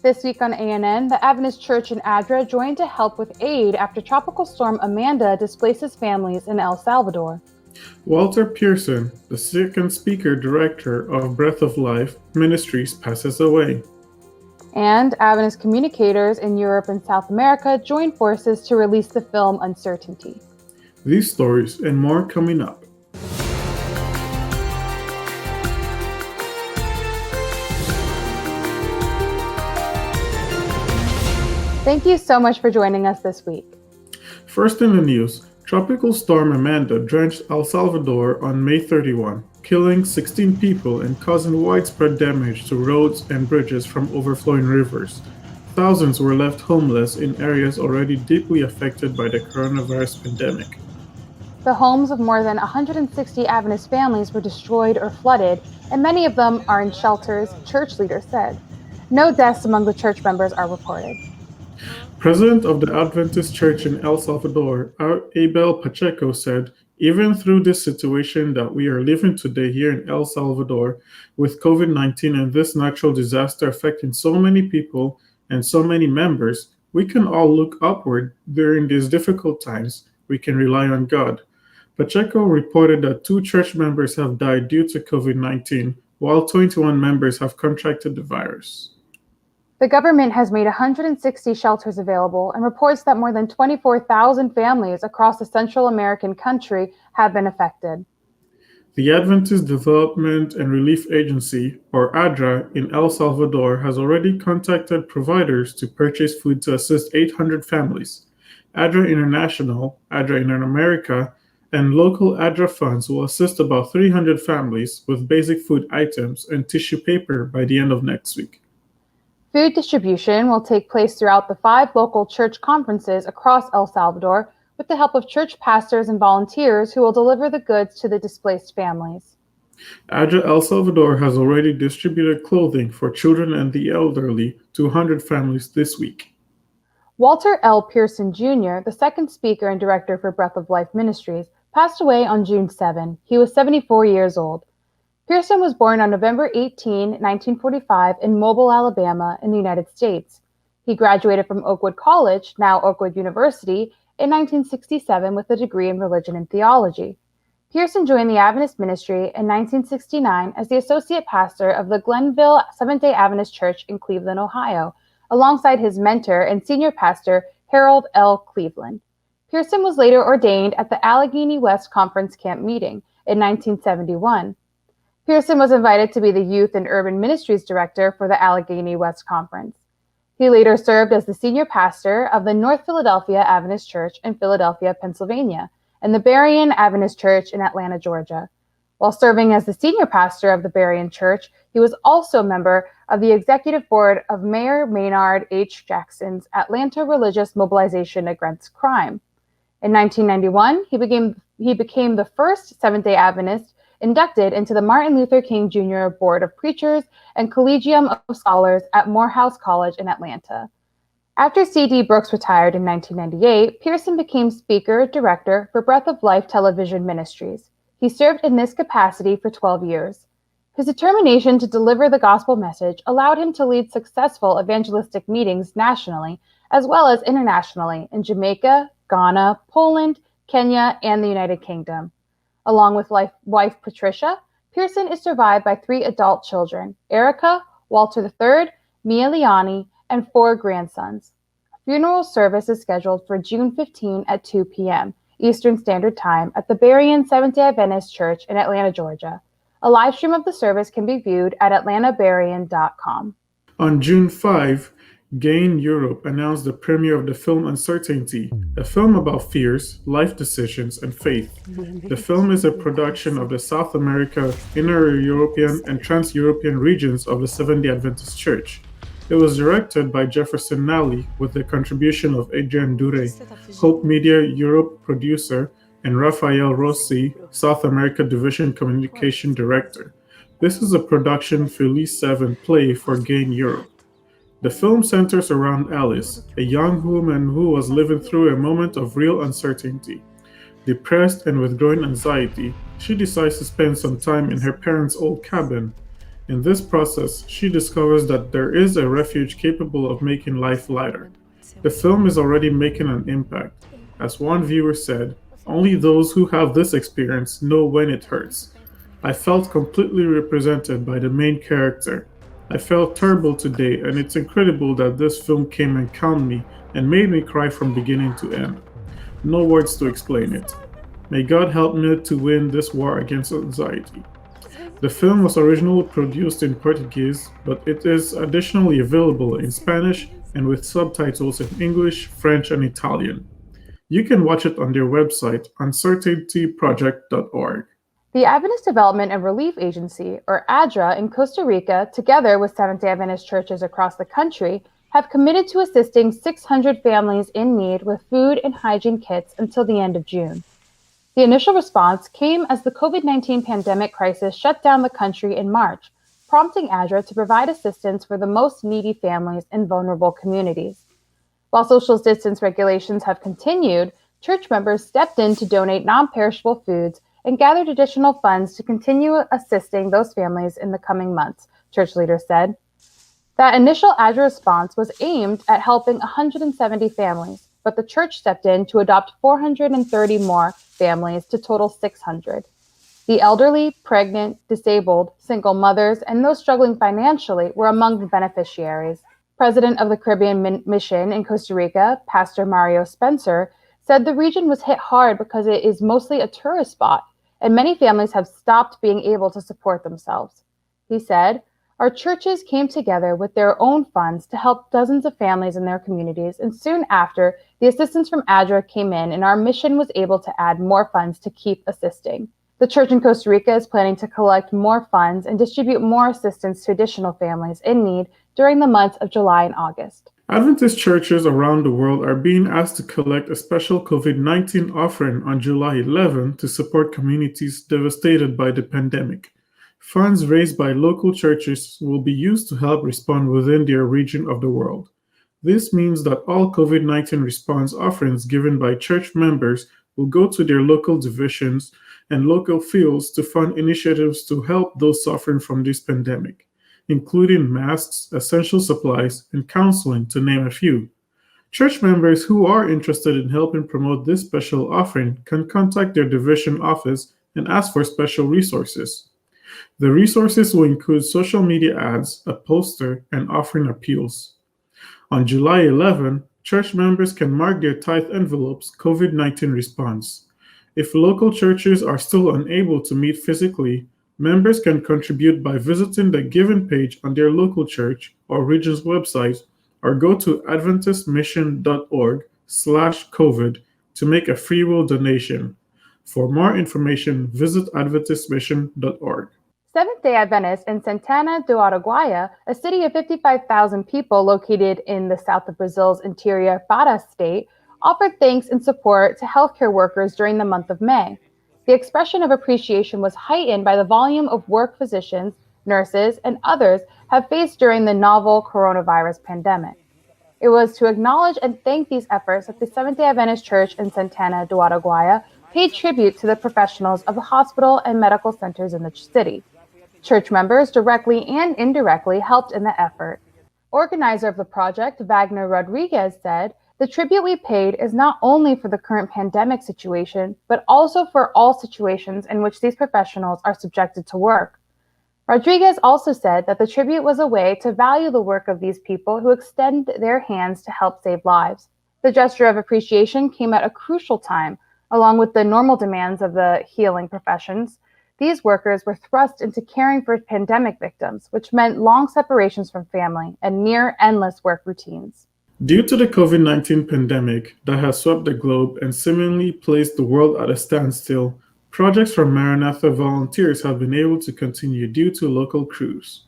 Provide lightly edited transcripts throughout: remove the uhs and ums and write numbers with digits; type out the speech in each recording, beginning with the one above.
This week on ANN, the Adventist Church in Adra joined to help with aid after Tropical Storm Amanda displaces families in El Salvador. Walter Pearson, the second speaker director of Breath of Life Ministries, passes away. And Adventist communicators in Europe and South America joined forces to release the film Uncertainty. These stories and more coming up. Thank you so much for joining us this week. First in the news, Tropical Storm Amanda drenched El Salvador on May 31, killing 16 people and causing widespread damage to roads and bridges from overflowing rivers. Thousands were left homeless in areas already deeply affected by the coronavirus pandemic. The homes of more than 160 Adventist families were destroyed or flooded, and many of them are in shelters, church leaders said. No deaths among the church members are reported. President of the Adventist Church in El Salvador, Abel Pacheco, said, "Even through this situation that we are living today here in El Salvador, with COVID-19 and this natural disaster affecting so many people and so many members, we can all look upward during these difficult times. We can rely on God." Pacheco reported that 2 church members have died due to COVID-19, while 21 members have contracted the virus. The government has made 160 shelters available and reports that more than 24,000 families across the Central American country have been affected. The Adventist Development and Relief Agency, or ADRA, in El Salvador has already contacted providers to purchase food to assist 800 families. ADRA International, ADRA in America, and local ADRA funds will assist about 300 families with basic food items and tissue paper by the end of next week. Food distribution will take place throughout the 5 local church conferences across El Salvador with the help of church pastors and volunteers who will deliver the goods to the displaced families. ADRA El Salvador has already distributed clothing for children and the elderly to 100 families this week. Walter L. Pearson Jr., the second speaker and director for Breath of Life Ministries, passed away on June 7. He was 74 years old. Pearson was born on November 18, 1945, in Mobile, Alabama, in the United States. He graduated from Oakwood College, now Oakwood University, in 1967 with a degree in religion and theology. Pearson joined the Adventist ministry in 1969 as the associate pastor of the Glenville Seventh-day Adventist Church in Cleveland, Ohio, alongside his mentor and senior pastor, Harold L. Cleveland. Pearson was later ordained at the Allegheny West Conference Camp Meeting in 1971. Pearson was invited to be the Youth and Urban Ministries Director for the Allegheny West Conference. He later served as the senior pastor of the North Philadelphia Adventist Church in Philadelphia, Pennsylvania, and the Berean Adventist Church in Atlanta, Georgia. While serving as the senior pastor of the Berean Church, he was also a member of the executive board of Mayor Maynard H. Jackson's Atlanta Religious Mobilization Against Crime. In 1991, he became the first Seventh-day Adventist inducted into the Martin Luther King Jr. Board of Preachers and Collegium of Scholars at Morehouse College in Atlanta. After C.D. Brooks retired in 1998, Pearson became speaker-director for Breath of Life Television Ministries. He served in this capacity for 12 years. His determination to deliver the gospel message allowed him to lead successful evangelistic meetings nationally as well as internationally in Jamaica, Ghana, Poland, Kenya, and the United Kingdom. Along with wife Patricia, Pearson is survived by 3 adult children, Erica, Walter III, Mia Liani, and 4 grandsons. A funeral service is scheduled for June 15 at 2 p.m. Eastern Standard Time at the Berean Seventh-day Adventist Church in Atlanta, Georgia. A live stream of the service can be viewed at atlantaberean.com. On June 5, Gain Europe announced the premiere of the film Uncertainty, a film about fears, life decisions, and faith. The film is a production of the South America, Inner European, and Trans-European regions of the Seventh-day Adventist Church. It was directed by Jefferson Nally with the contribution of Adrian Dure, Hope Media Europe producer, and Rafael Rossi, South America Division Communication Director. This is a production Philly 7 play for Gain Europe. The film centers around Alice, a young woman who was living through a moment of real uncertainty. Depressed and with growing anxiety, she decides to spend some time in her parents' old cabin. In this process, she discovers that there is a refuge capable of making life lighter. The film is already making an impact. As one viewer said, only those who have this experience know when it hurts. I felt completely represented by the main character. I felt terrible today, and it's incredible that this film came and calmed me and made me cry from beginning to end. No words to explain it. May God help me to win this war against anxiety. The film was originally produced in Portuguese, but it is additionally available in Spanish and with subtitles in English, French, and Italian. You can watch it on their website, uncertaintyproject.org. The Adventist Development and Relief Agency, or ADRA, in Costa Rica, together with Seventh-day Adventist churches across the country, have committed to assisting 600 families in need with food and hygiene kits until the end of June. The initial response came as the COVID-19 pandemic crisis shut down the country in March, prompting ADRA to provide assistance for the most needy families in vulnerable communities. While social distance regulations have continued, church members stepped in to donate non-perishable foods and gathered additional funds to continue assisting those families in the coming months, church leaders said. That initial ADRA response was aimed at helping 170 families, but the church stepped in to adopt 430 more families to total 600. The elderly, pregnant, disabled, single mothers, and those struggling financially were among the beneficiaries. President of the Caribbean Mission in Costa Rica, Pastor Mario Spencer, said the region was hit hard because it is mostly a tourist spot, and many families have stopped being able to support themselves. He said, "Our churches came together with their own funds to help dozens of families in their communities, and soon after, the assistance from ADRA came in, and our mission was able to add more funds to keep assisting." The church in Costa Rica is planning to collect more funds and distribute more assistance to additional families in need during the months of July and August. Adventist churches around the world are being asked to collect a special COVID-19 offering on July 11 to support communities devastated by the pandemic. Funds raised by local churches will be used to help respond within their region of the world. This means that all COVID-19 response offerings given by church members will go to their local divisions and local fields to fund initiatives to help those suffering from this pandemic, including masks, essential supplies, and counseling, to name a few. Church members who are interested in helping promote this special offering can contact their division office and ask for special resources. The resources will include social media ads, a poster, and offering appeals. On July 11, church members can mark their tithe envelopes COVID-19 response. If local churches are still unable to meet physically, members can contribute by visiting the giving page on their local church or region's website, or go to adventistmission.org/COVID to make a freewill donation. For more information, visit adventistmission.org. Seventh-day Adventists in Santana do Araguaia, a city of 55,000 people located in the south of Brazil's interior Pará state, offered thanks and support to healthcare workers during the month of May. The expression of appreciation was heightened by the volume of work physicians, nurses, and others have faced during the novel coronavirus pandemic. It was to acknowledge and thank these efforts that the Seventh-day Adventist Church in Santana do Araguaia paid tribute to the professionals of the hospital and medical centers in the city. Church members directly and indirectly helped in the effort. Organizer of the project, Wagner Rodriguez, said, "The tribute we paid is not only for the current pandemic situation, but also for all situations in which these professionals are subjected to work." Rodriguez also said that the tribute was a way to value the work of these people who extend their hands to help save lives. The gesture of appreciation came at a crucial time, along with the normal demands of the healing professions. These workers were thrust into caring for pandemic victims, which meant long separations from family and near endless work routines. Due to the COVID-19 pandemic that has swept the globe and seemingly placed the world at a standstill, projects from Maranatha volunteers have been able to continue due to local crews.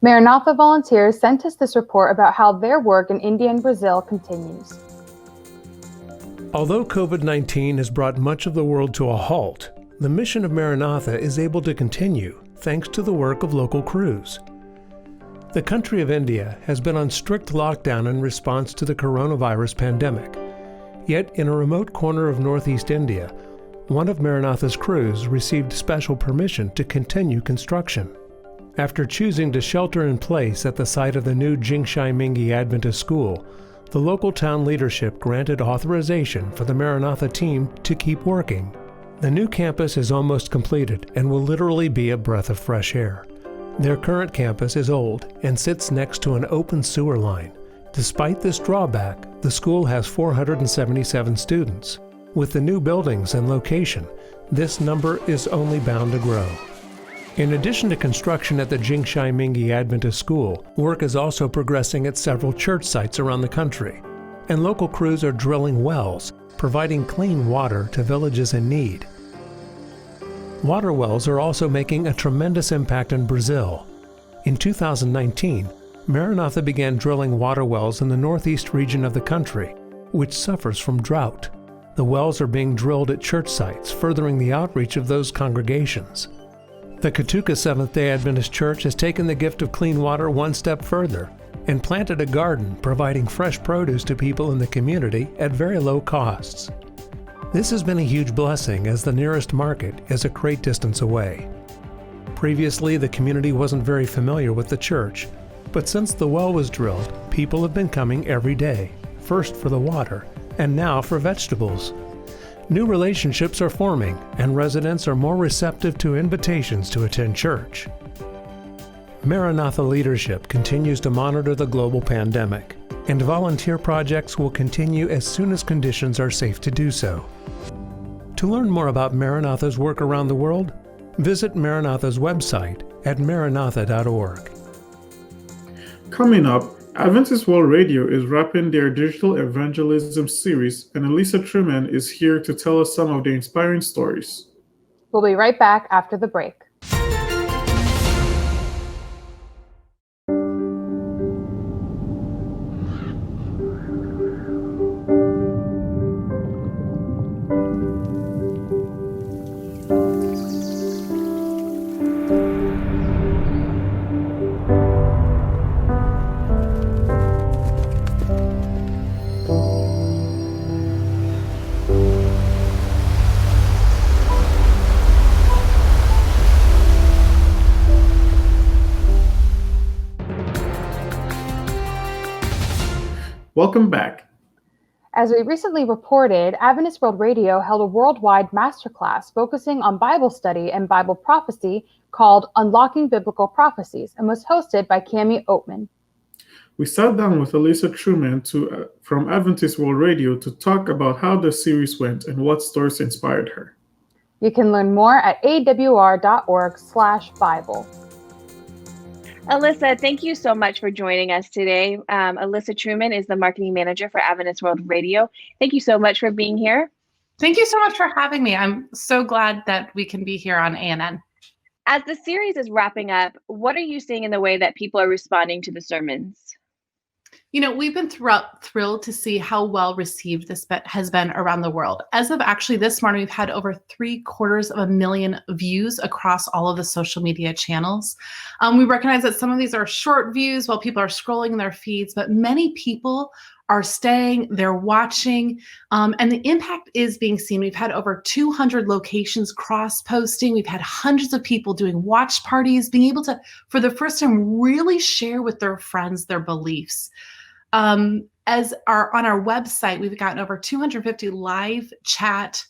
Maranatha volunteers sent us this report about how their work in India and Brazil continues. Although COVID-19 has brought much of the world to a halt, the mission of Maranatha is able to continue thanks to the work of local crews. The country of India has been on strict lockdown in response to the coronavirus pandemic. Yet, in a remote corner of northeast India, one of Maranatha's crews received special permission to continue construction. After choosing to shelter in place at the site of the new Jingshai-Mingi Adventist School, the local town leadership granted authorization for the Maranatha team to keep working. The new campus is almost completed and will literally be a breath of fresh air. Their current campus is old and sits next to an open sewer line. Despite this drawback, the school has 477 students. With the new buildings and location, this number is only bound to grow. In addition to construction at the Jingshai-Mingi Adventist School, work is also progressing at several church sites around the country, and local crews are drilling wells, providing clean water to villages in need. Water wells are also making a tremendous impact in Brazil. In 2019, Maranatha began drilling water wells in the northeast region of the country, which suffers from drought. The wells are being drilled at church sites, furthering the outreach of those congregations. The Katuka Seventh-day Adventist Church has taken the gift of clean water one step further and planted a garden providing fresh produce to people in the community at very low costs. This has been a huge blessing as the nearest market is a great distance away. Previously, the community wasn't very familiar with the church, but since the well was drilled, people have been coming every day, first for the water and now for vegetables. New relationships are forming, and residents are more receptive to invitations to attend church. Maranatha leadership continues to monitor the global pandemic, and volunteer projects will continue as soon as conditions are safe to do so. To learn more about Maranatha's work around the world, visit Maranatha's website at maranatha.org. Coming up, Adventist World Radio is wrapping their digital evangelism series, and Elisa Truman is here to tell us some of the inspiring stories. We'll be right back after the break. Welcome back. As we recently reported, Adventist World Radio held a worldwide masterclass focusing on Bible study and Bible prophecy called Unlocking Biblical Prophecies and was hosted by Cami Oatman. We sat down with Elisa Truman from Adventist World Radio to talk about how the series went and what stories inspired her. You can learn more at awr.org/Bible. Alyssa, thank you so much for joining us today. Alyssa Truman is the marketing manager for Adventist World Radio. Thank you so much for being here. Thank you so much for having me. I'm so glad that we can be here on ANN. As the series is wrapping up, what are you seeing in the way that people are responding to the sermons? You know, we've been thrilled to see how well received this has been around the world. As of actually this morning, we've had over 750,000 views across all of the social media channels. We recognize that some of these are short views while people are scrolling their feeds, but many people are staying, they're watching, and the impact is being seen. We've had over 200 locations cross-posting. We've had hundreds of people doing watch parties, being able to, for the first time, really share with their friends their beliefs. On our website, we've gotten over 250 live chat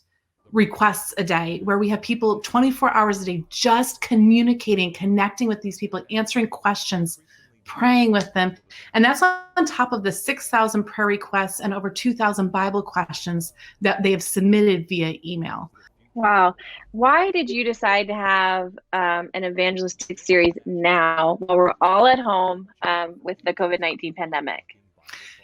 requests a day where we have people 24 hours a day just communicating, connecting with these people, answering questions, praying with them. And that's on top of the 6,000 prayer requests and over 2,000 Bible questions that they have submitted via email. Wow. Why did you decide to have an evangelistic series now while we're all at home with the COVID-19 pandemic?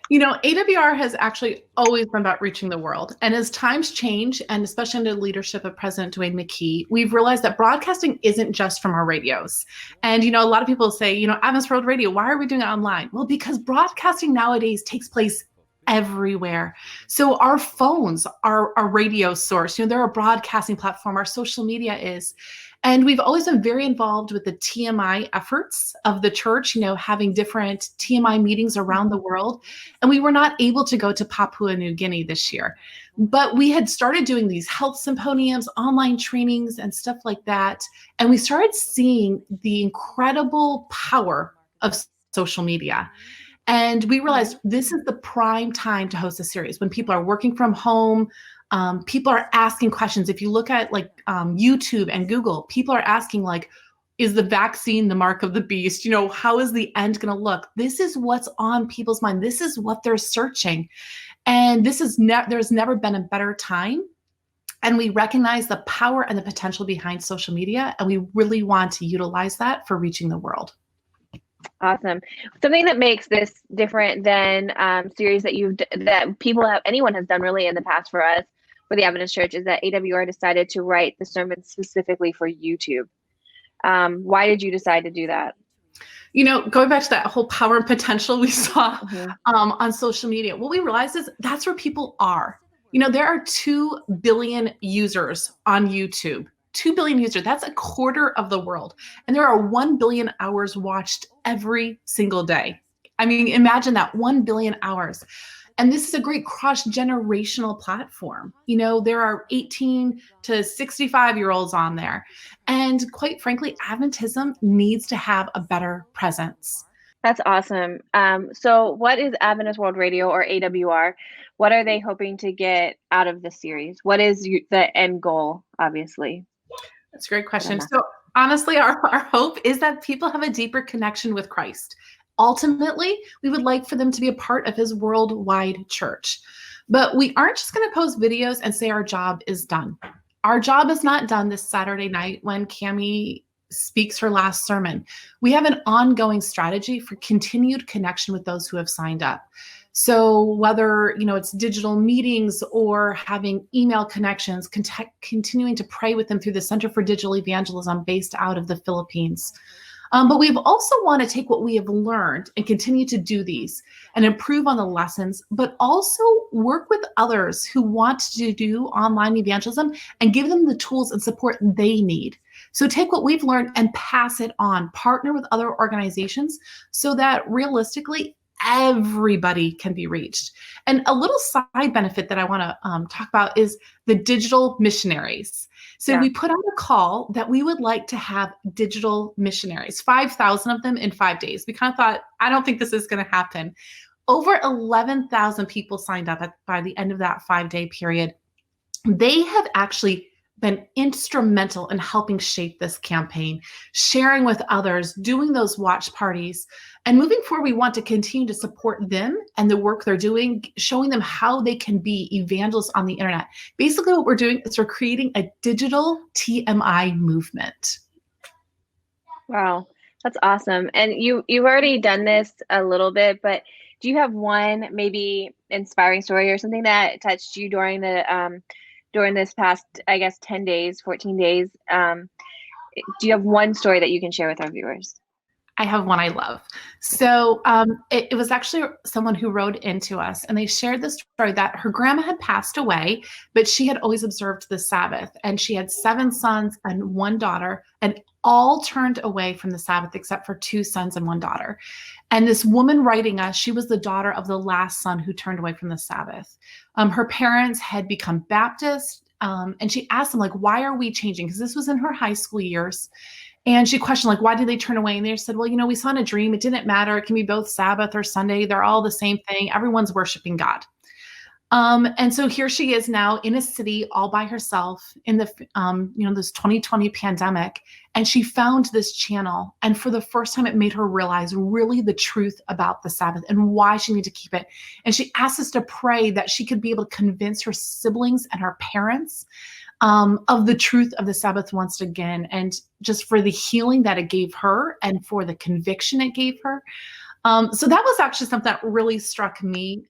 You know, AWR has actually always been about reaching the world. And as times change, and especially under the leadership of President Dwayne McKee, we've realized that broadcasting isn't just from our radios. And, you know, a lot of people say, you know, Adventist World Radio, why are we doing it online? Well, because broadcasting nowadays takes place everywhere. So our phones are a radio source. You know, they're a broadcasting platform. Our social media is. And we've always been very involved with the TMI efforts of the church, having different TMI meetings around the world. And we were not able to go to Papua New Guinea this year. But we had started doing these health symposiums, online trainings, and stuff like that. And we started seeing the incredible power of social media. And we realized this is the prime time to host a series when people are working from home. People are asking questions. If you look at YouTube and Google, people are asking is the vaccine the mark of the beast? How is the end going to look? This is what's on people's mind. This is what they're searching. And there's never been a better time. And we recognize the power and the potential behind social media. And we really want to utilize that for reaching the world. Awesome. Something that makes this different than series that anyone has done really in the past for us, for the Adventist Church, is that AWR decided to write the sermon specifically for YouTube. Why did you decide to do that? Going back to that whole power and potential we saw on social media, what we realized is that's where people are. There are 2 billion users on YouTube. 2 billion users, that's a quarter of the world. And there are 1 billion hours watched every single day. I mean, imagine that, 1 billion hours. And this is a great cross-generational platform. There are 18 to 65-year-olds on there. And quite frankly, Adventism needs to have a better presence. That's awesome. So what is Adventist World Radio, or AWR? What are they hoping to get out of the series? What is the end goal, obviously? That's a great question. So honestly, our hope is that people have a deeper connection with Christ. Ultimately, we would like for them to be a part of his worldwide church. But we aren't just going to post videos and say our job is done. Our job is not done this Saturday night when Cammie speaks her last sermon. We have an ongoing strategy for continued connection with those who have signed up. So whether, it's digital meetings or having email connections, continuing to pray with them through the Center for Digital Evangelism based out of the Philippines. But we've also want to take what we have learned and continue to do these and improve on the lessons, but also work with others who want to do online evangelism and give them the tools and support they need. So take what we've learned and pass it on, partner with other organizations so that realistically everybody can be reached. And a little side benefit that I want to talk about is the digital missionaries. So we put out a call that we would like to have digital missionaries, 5,000 of them in 5 days. We kind of thought, I don't think this is going to happen. Over 11,000 people signed up by the end of that 5-day period. They have actually been instrumental in helping shape this campaign, sharing with others, doing those watch parties. And moving forward, we want to continue to support them and the work they're doing, showing them how they can be evangelists on the internet. Basically, what we're doing is we're creating a digital TMI movement. Wow, that's awesome. And you've already done this a little bit, but do you have one maybe inspiring story or something that touched you during this past, 10 days, 14 days? Do you have one story that you can share with our viewers? I have one I love. So it was actually someone who wrote into us, and they shared the story that her grandma had passed away, but she had always observed the Sabbath, and she had 7 sons and 1 daughter, and all turned away from the Sabbath except for 2 sons and 1 daughter. And this woman writing us, she was the daughter of the last son who turned away from the Sabbath. Her parents had become Baptist, and she asked them, why are we changing? Because this was in her high school years. And she questioned, why did they turn away? And they said, well, we saw in a dream. It didn't matter. It can be both Sabbath or Sunday. They're all the same thing. Everyone's worshiping God. And so here she is now in a city all by herself in the, this 2020 pandemic. And she found this channel. And for the first time, it made her realize really the truth about the Sabbath and why she needed to keep it. And she asked us to pray that she could be able to convince her siblings and her parents of the truth of the Sabbath once again, and just for the healing that it gave her and for the conviction it gave her. So that was actually something that really struck me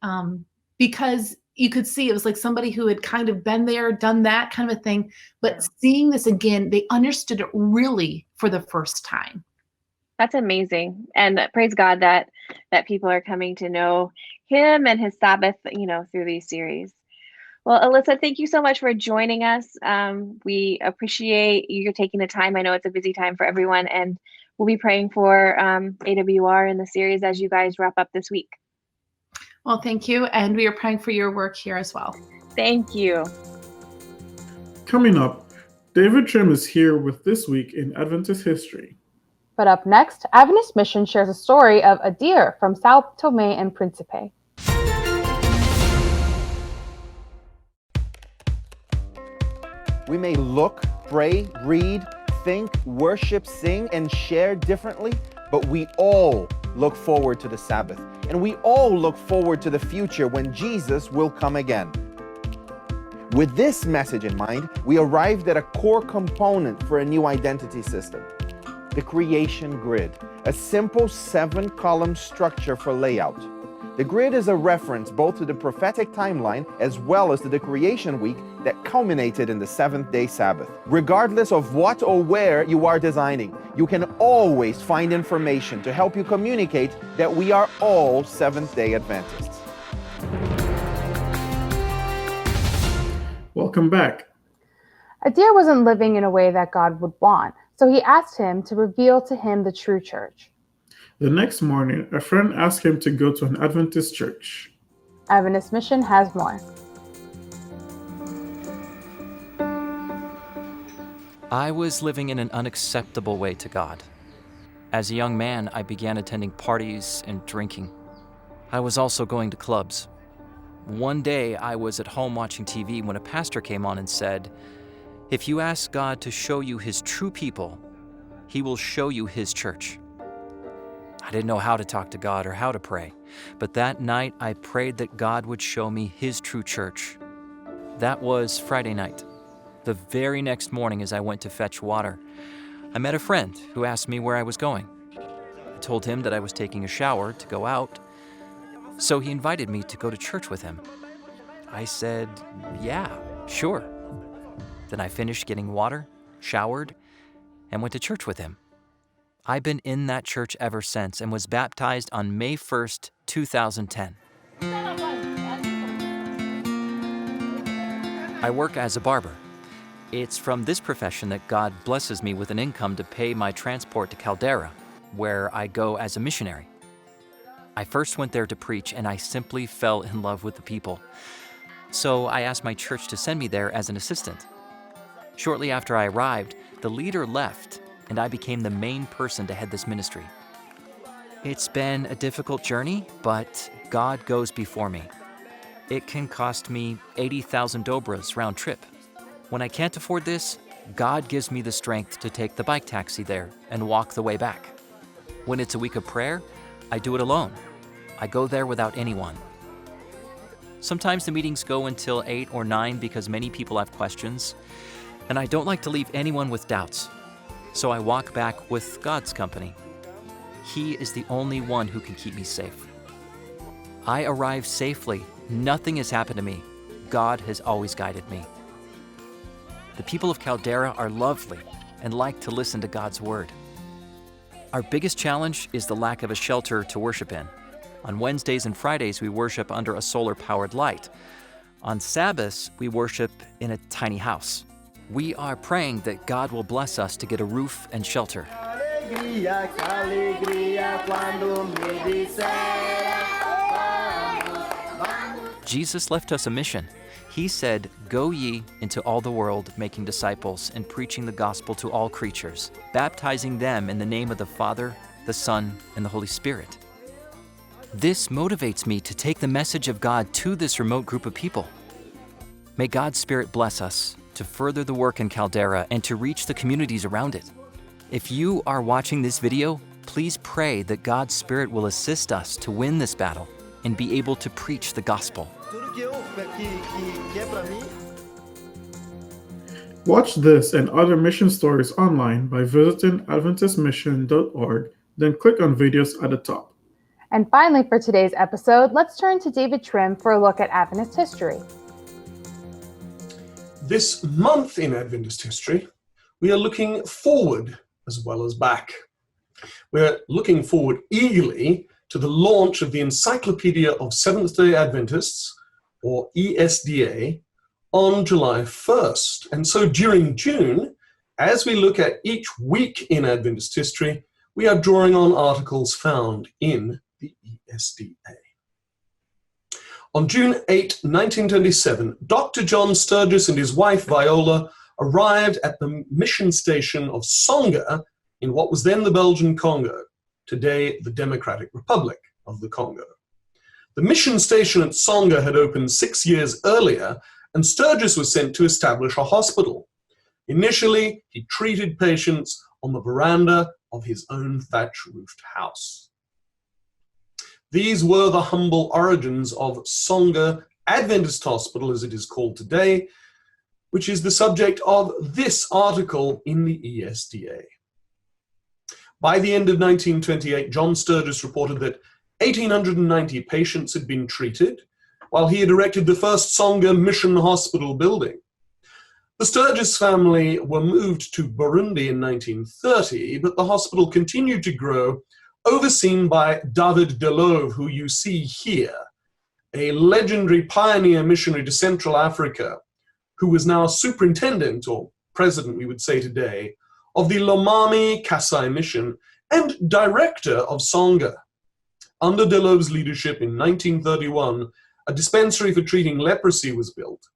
because you could see it was like somebody who had kind of been there, done that kind of a thing, but seeing this again, they understood it really for the first time. That's amazing. And praise God that people are coming to know him and his Sabbath, through these series. Well, Alyssa, thank you so much for joining us. We appreciate you taking the time. I know it's a busy time for everyone, and we'll be praying for AWR in the series as you guys wrap up this week. Well, thank you. And we are praying for your work here as well. Thank you. Coming up, David Trim is here with This Week in Adventist History. But up next, Adventist Mission shares a story of a deer from Sao Tome and Principe. We may look, pray, read, think, worship, sing, and share differently, but we all look forward to the Sabbath. And we all look forward to the future when Jesus will come again. With this message in mind, we arrived at a core component for a new identity system: the creation grid, a simple 7-column structure for layout. The grid is a reference both to the prophetic timeline as well as to the creation week that culminated in the 7th-day Sabbath. Regardless of what or where you are designing, you can always find information to help you communicate that we are all Seventh-day Adventists. Welcome back. A deer wasn't living in a way that God would want, so he asked him to reveal to him the true church. The next morning, a friend asked him to go to an Adventist church. Adventist Mission has more. I was living in an unacceptable way to God. As a young man, I began attending parties and drinking. I was also going to clubs. One day, I was at home watching TV when a pastor came on and said, "If you ask God to show you His true people, He will show you His church." I didn't know how to talk to God or how to pray, but that night I prayed that God would show me His true church. That was Friday night. The very next morning, as I went to fetch water, I met a friend who asked me where I was going. I told him that I was taking a shower to go out, so he invited me to go to church with him. I said, "Yeah, sure." Then I finished getting water, showered, and went to church with him. I've been in that church ever since and was baptized on May 1st, 2010. I work as a barber. It's from this profession that God blesses me with an income to pay my transport to Caldera, where I go as a missionary. I first went there to preach, and I simply fell in love with the people. So I asked my church to send me there as an assistant. Shortly after I arrived, the leader left, and I became the main person to head this ministry. It's been a difficult journey, but God goes before me. It can cost me 80,000 dobras round trip. When I can't afford this, God gives me the strength to take the bike taxi there and walk the way back. When it's a week of prayer, I do it alone. I go there without anyone. Sometimes the meetings go until 8 or 9 because many people have questions, and I don't like to leave anyone with doubts. So I walk back with God's company. He is the only one who can keep me safe. I arrive safely. Nothing has happened to me. God has always guided me. The people of Caldera are lovely and like to listen to God's word. Our biggest challenge is the lack of a shelter to worship in. On Wednesdays and Fridays, we worship under a solar-powered light. On Sabbaths, we worship in a tiny house. We are praying that God will bless us to get a roof and shelter. Jesus left us a mission. He said, "Go ye into all the world, making disciples and preaching the gospel to all creatures, baptizing them in the name of the Father, the Son, and the Holy Spirit." This motivates me to take the message of God to this remote group of people. May God's Spirit bless us to further the work in Caldera and to reach the communities around it. If you are watching this video, please pray that God's Spirit will assist us to win this battle and be able to preach the gospel. Watch this and other mission stories online by visiting adventistmission.org, then click on videos at the top. And finally, for today's episode, let's turn to David Trim for a look at Adventist history. This month in Adventist history, we are looking forward as well as back. We're looking forward eagerly to the launch of the Encyclopedia of Seventh-day Adventists, or ESDA, on July 1st. And so during June, as we look at each week in Adventist history, we are drawing on articles found in the ESDA. On June 8, 1927, Dr. John Sturgis and his wife Viola arrived at the mission station of Songa in what was then the Belgian Congo, today the Democratic Republic of the Congo. The mission station at Songa had opened 6 years earlier, and Sturgis was sent to establish a hospital. Initially, he treated patients on the veranda of his own thatch-roofed house. These were the humble origins of Songa Adventist Hospital, as it is called today, which is the subject of this article in the ESDA. By the end of 1928, John Sturgis reported that 1,890 patients had been treated, while he had erected the first Songa Mission Hospital building. The Sturgis family were moved to Burundi in 1930, but the hospital continued to grow, overseen by David Delove, who you see here, a legendary pioneer missionary to Central Africa, who was now superintendent, or president we would say today, of the Lomami Kasai mission and director of Songa. Under Delove's leadership in 1931, a dispensary for treating leprosy was built,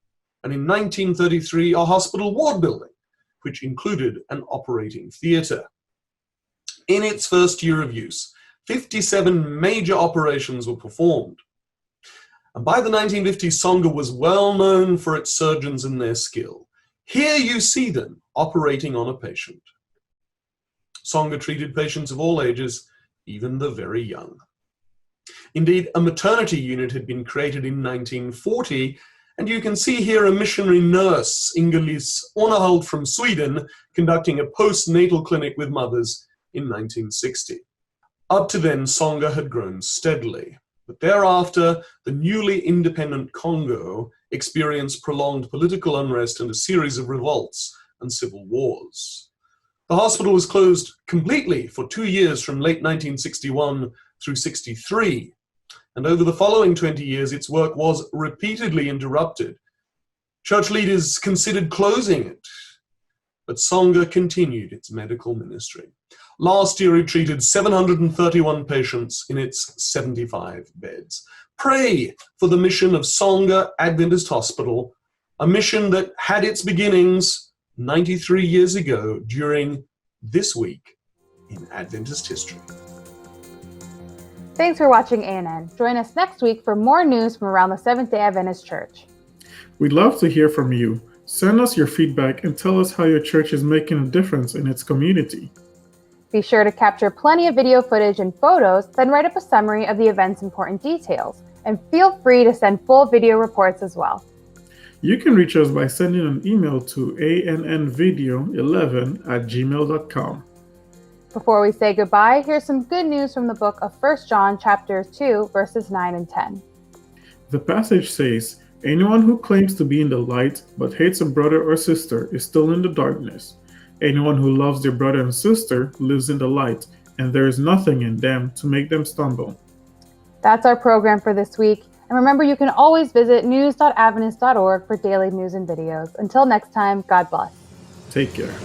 and in 1933 a hospital ward building, which included an operating theatre. In its first year of use, 57 major operations were performed. And by the 1950s, Songa was well known for its surgeons and their skill. Here you see them operating on a patient. Songa treated patients of all ages, even the very young. Indeed, a maternity unit had been created in 1940, and you can see here a missionary nurse, Ingelis Ornehult from Sweden, conducting a postnatal clinic with mothers in 1960. Up to then, Songa had grown steadily, but thereafter, the newly independent Congo experienced prolonged political unrest and a series of revolts and civil wars. The hospital was closed completely for 2 years from late 1961 through 63, and over the following 20 years, its work was repeatedly interrupted. Church leaders considered closing it, but Songa continued its medical ministry. Last year, it treated 731 patients in its 75 beds. Pray for the mission of Songa Adventist Hospital, a mission that had its beginnings 93 years ago during this week in Adventist history. Thanks for watching ANN. Join us next week for more news from around the Seventh-day Adventist Church. We'd love to hear from you. Send us your feedback and tell us how your church is making a difference in its community. Be sure to capture plenty of video footage and photos, then write up a summary of the event's important details. And feel free to send full video reports as well. You can reach us by sending an email to annvideo11@gmail.com. Before we say goodbye, here's some good news from the book of 1 John chapter 2, verses 9 and 10. The passage says, "Anyone who claims to be in the light but hates a brother or sister is still in the darkness. Anyone who loves their brother and sister lives in the light, and there is nothing in them to make them stumble." That's our program for this week. And remember, you can always visit news.adventist.org for daily news and videos. Until next time, God bless. Take care.